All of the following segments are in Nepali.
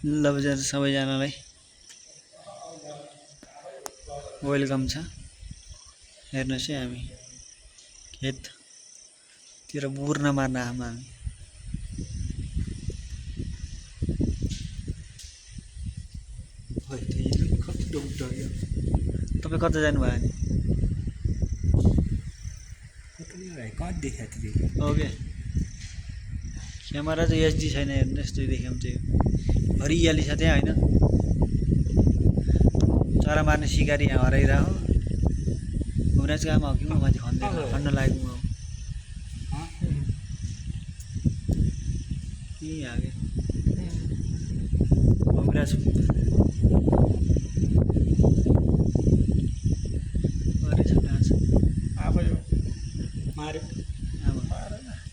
ल बजार सबैजनालाई वेलकम छ। हेर्नुहोस् है हामी खेततिर बुर्न मार्न आमा हामी। तपाईँ कता जानुभयो नि? ओके क्यामेरा चाहिँ एचडी छैन, हेर्नुहोस् दुई देखाउँ चाहिँ हरियाली छ त्यहाँ होइन। चरा मार्ने सिकारी यहाँ हराइरह घुम्राज काम हो कि म माथि खन्न लागेको म कि हागे घुम्राज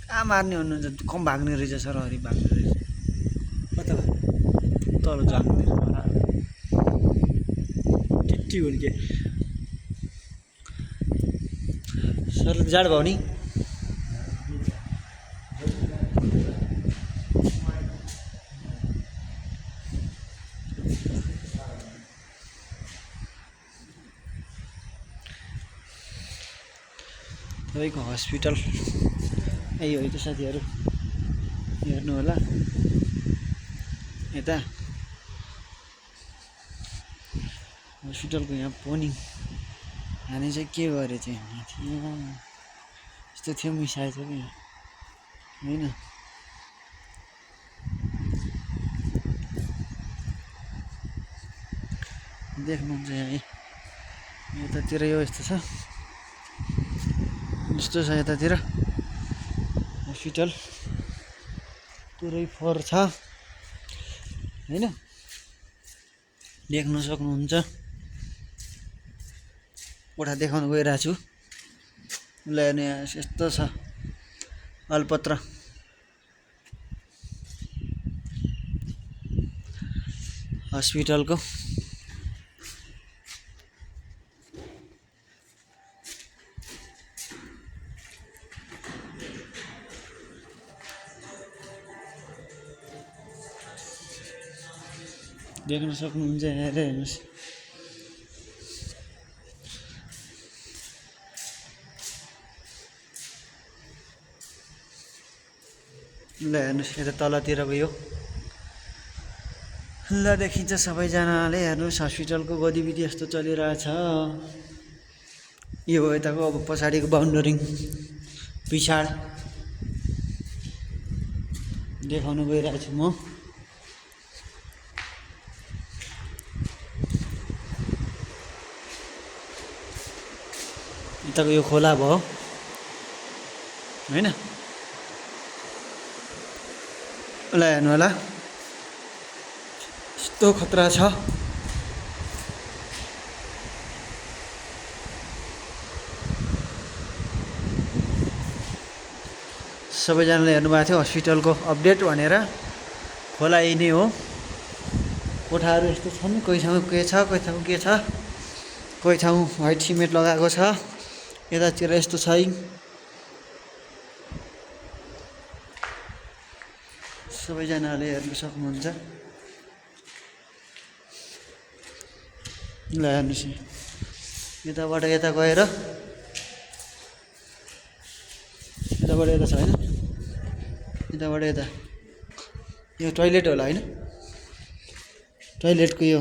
कहाँ मार्ने हुनुहुन्छ? कम भाग्ने रहेछ सर, हरि भाग्ने रहेछ। कता तल जाँदैन टिटी हुन्के सर जाड भयो नि। तपाईँको हस्पिटल यही हो त साथीहरू, हेर्नु होला यता हस्पिटलको यहाँ पोनी हाने चाहिँ के गरे चाहिँ यस्तो थियो मिसाएछ कि होइन। देख्नुहुन्छ यहाँ यतातिर यो यस्तो छ, यस्तो छ यतातिर हस्पिटल पुरै फोहोर छ होइन, देख्न सक्नुहुन्छ। कोठा देखाउन गइरहेको छु। ल हेर्नु यहाँ यस्तो छ अलपत्र हस्पिटलको। देख्न सक्नुहुन्छ हेरेर हेर्नुहोस्। ल हेर्नुहोस् यता तलतिरको यो ल देखिन्छ सबैजनाले हेर्नुहोस्। हस्पिटलको गतिविधि यस्तो चलिरहेछ। यो हो यताको अब पछाडिको बााउन्डरिङ पिछाड देखाउन गइरहेको छु म। यताको यो खोला भयो होइन। ल हेर्नु होला यस्तो खतरा छ। सबैजनाले हेर्नुभएको थियो हस्पिटलको अपडेट भनेर। खोला यही नै हो। कोठाहरू यस्तो छन्, कोही ठाउँ के छ, कोही ठाउँ के छ, कोही ठाउँ व्हाइट सिमेन्ट लगाएको छ, यतातिर यस्तो छै। सबैजनाले हेर्न सक्नुहुन्छ। ल हेर्नुहोस् यताबाट यता गएर यताबाट यता छ होइन, यताबाट यता यो टोइलेट होला होइन। टोइलेटको यो